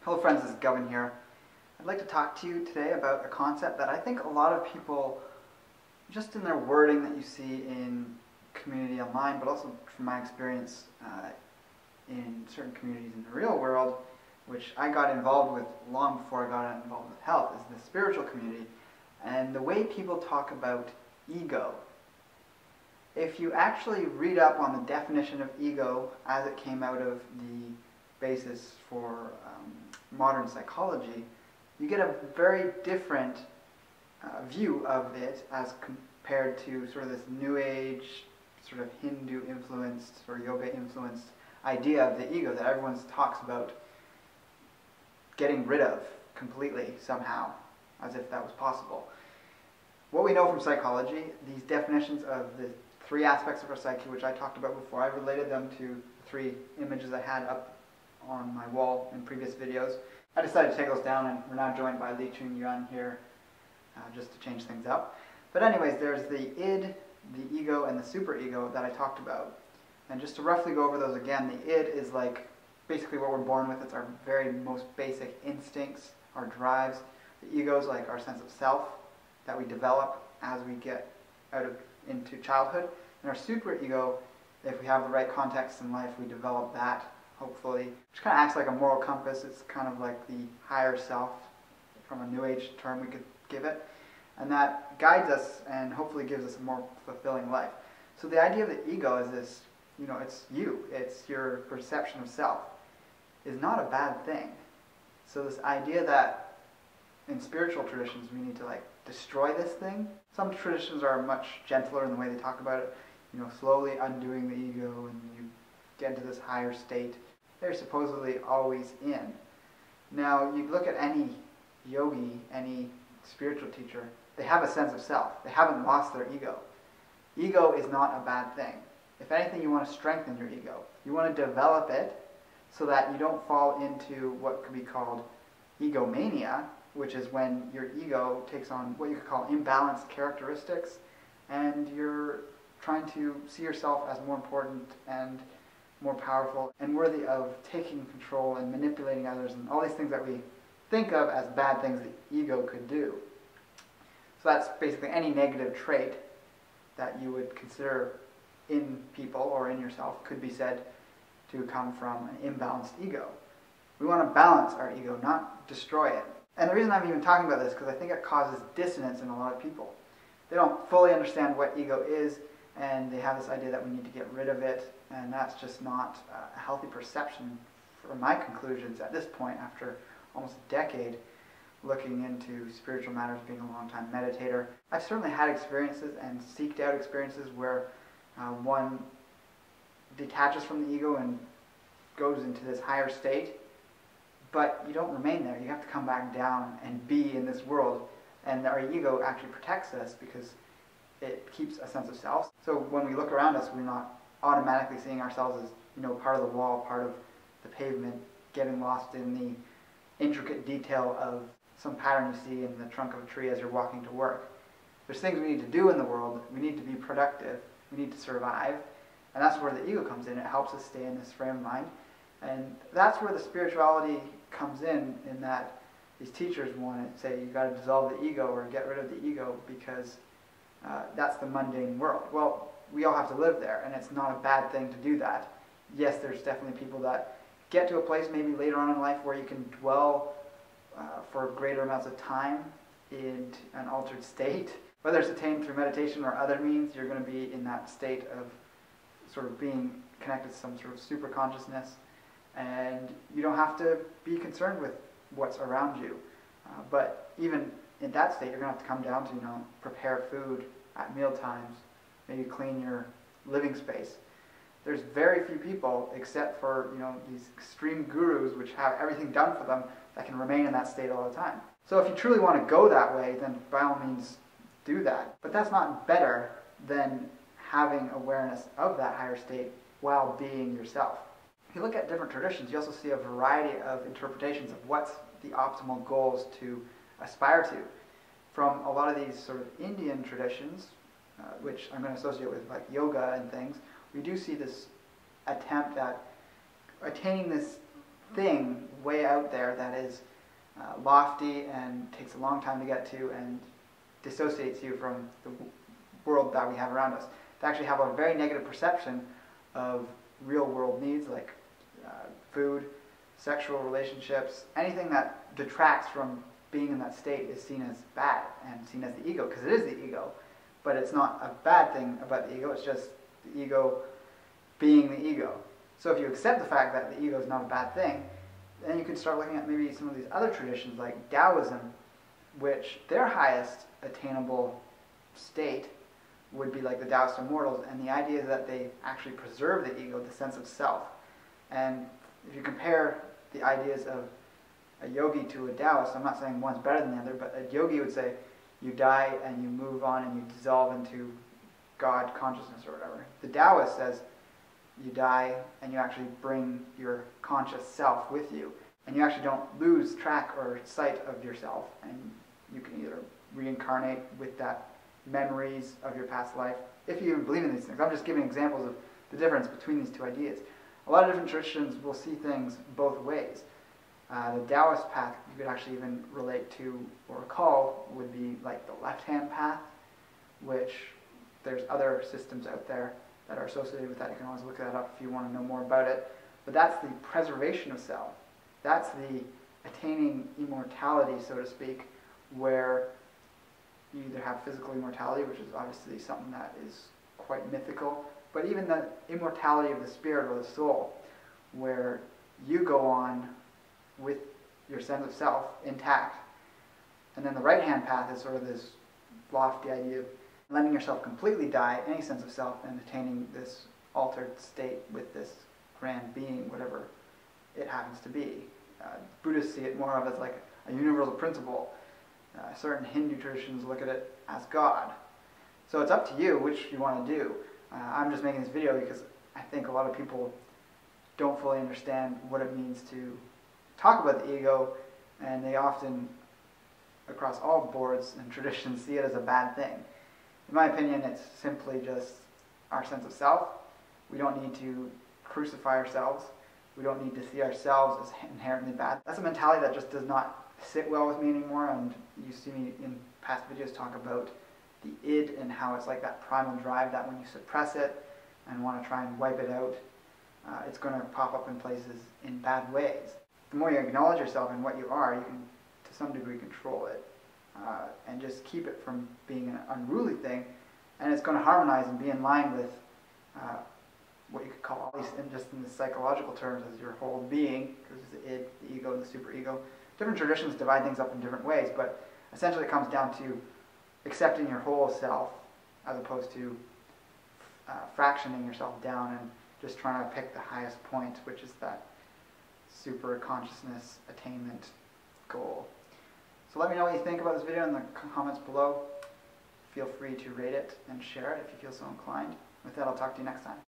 Hello friends, this is Govan here. I'd like to talk to you today about a concept that I think a lot of people, just in their wording that you see in community online, but also from my experience in certain communities in the real world, which I got involved with long before I got involved with health, is the spiritual community and the way people talk about ego. If you actually read up on the definition of ego as it came out of the basis for modern psychology, you get a very different view of it as compared to sort of this New Age, sort of Hindu influenced or yoga influenced idea of the ego that everyone talks about getting rid of completely somehow, as if that was possible. What we know from psychology, these definitions of the three aspects of our psyche, which I talked about before, I related them to the three images I had up on my wall in previous videos. I decided to take those down, and we're now joined by Li Chun Yuan here, just to change things up. But anyways, there's the id, the ego, and the superego that I talked about. And just to roughly go over those again, the id is like basically what we're born with. It's our very most basic instincts, our drives. The ego is like our sense of self that we develop as we get into childhood. And our superego, if we have the right context in life, we develop that, hopefully, which kind of acts like a moral compass. It's kind of like the higher self, from a New Age term we could give it. And that guides us and hopefully gives us a more fulfilling life. So the idea of the ego is this, it's you, it's your perception of self, is not a bad thing. So this idea that in spiritual traditions we need to destroy this thing. Some traditions are much gentler in the way they talk about it, slowly undoing the ego, and you get into this higher state they're supposedly always in. Now, you look at any yogi, any spiritual teacher, they have a sense of self. They haven't lost their ego. Ego is not a bad thing. If anything, you want to strengthen your ego. You want to develop it so that you don't fall into what could be called egomania, which is when your ego takes on what you could call imbalanced characteristics, and you're trying to see yourself as more important and more powerful and worthy of taking control and manipulating others, and all these things that we think of as bad things the ego could do. So that's basically any negative trait that you would consider in people or in yourself could be said to come from an imbalanced ego. We want to balance our ego, not destroy it. And the reason I'm even talking about this is because I think it causes dissonance in a lot of people. They don't fully understand what ego is, and they have this idea that we need to get rid of it, and that's just not a healthy perception for my conclusions at this point after almost a decade looking into spiritual matters, being a long-time meditator. I've certainly had experiences and seeked out experiences where one detaches from the ego and goes into this higher state, but you don't remain there. You have to come back down and be in this world, and our ego actually protects us because it keeps a sense of self. So when we look around us, we're not automatically seeing ourselves as part of the wall, part of the pavement, getting lost in the intricate detail of some pattern you see in the trunk of a tree as you're walking to work. There's things we need to do in the world. We need to be productive. We need to survive. And that's where the ego comes in. It helps us stay in this frame of mind. And that's where the spirituality comes in that these teachers want to say, you've got to dissolve the ego or get rid of the ego because that's the mundane world. Well, we all have to live there, and it's not a bad thing to do that. Yes, there's definitely people that get to a place maybe later on in life where you can dwell for greater amounts of time in an altered state. Whether it's attained through meditation or other means, you're going to be in that state of sort of being connected to some sort of super consciousness, and you don't have to be concerned with what's around you. But even in that state, you're going to have to come down to, prepare food at meal times, maybe clean your living space. There's very few people, except for, these extreme gurus which have everything done for them, that can remain in that state all the time. So if you truly want to go that way, then by all means do that. But that's not better than having awareness of that higher state while being yourself. If you look at different traditions, you also see a variety of interpretations of what's the optimal goals to aspire to. From a lot of these sort of Indian traditions, which I'm going to associate with like yoga and things, we do see this attempt at attaining this thing way out there that is lofty and takes a long time to get to and dissociates you from the world that we have around us. To actually have a very negative perception of real world needs like food, sexual relationships, anything that detracts from being in that state is seen as bad and seen as the ego, because it is the ego. But it's not a bad thing about the ego, it's just the ego being the ego. So if you accept the fact that the ego is not a bad thing, then you can start looking at maybe some of these other traditions like Taoism, which their highest attainable state would be like the Taoist immortals, and the idea is that they actually preserve the ego, the sense of self. And if you compare the ideas of a yogi to a Taoist, I'm not saying one's better than the other, but a yogi would say you die and you move on and you dissolve into God consciousness or whatever. The Taoist says you die and you actually bring your conscious self with you, and you actually don't lose track or sight of yourself, and you can either reincarnate with that memories of your past life, if you even believe in these things. I'm just giving examples of the difference between these two ideas. A lot of different traditions will see things both ways. The Taoist path you could actually even relate to or recall would be like the left-hand path, which there's other systems out there that are associated with that. You can always look that up if you want to know more about it. But that's the preservation of self. That's the attaining immortality, so to speak, where you either have physical immortality, which is obviously something that is quite mythical, but even the immortality of the spirit or the soul, where you go on with your sense of self intact. And then the right-hand path is sort of this lofty idea of letting yourself completely die, any sense of self, and attaining this altered state with this grand being, whatever it happens to be. Buddhists see it more of as like a universal principle. Certain Hindu traditions look at it as God. So it's up to you which you want to do. I'm just making this video because I think a lot of people don't fully understand what it means to talk about the ego, and they often, across all boards and traditions, see it as a bad thing. In my opinion, it's simply just our sense of self. We don't need to crucify ourselves. We don't need to see ourselves as inherently bad. That's a mentality that just does not sit well with me anymore, and you see me in past videos talk about the id and how it's like that primal drive that when you suppress it and want to try and wipe it out, it's going to pop up in places in bad ways. The more you acknowledge yourself and what you are, you can to some degree control it and just keep it from being an unruly thing, and it's going to harmonize and be in line with what you could call, at least in the psychological terms, as your whole being, because there's the id, the ego, and the superego. Different traditions divide things up in different ways, but essentially it comes down to accepting your whole self as opposed to fractioning yourself down and just trying to pick the highest point, which is that super consciousness attainment goal. So let me know what you think about this video in the comments below. Feel free to rate it and share it if you feel so inclined. With that, I'll talk to you next time.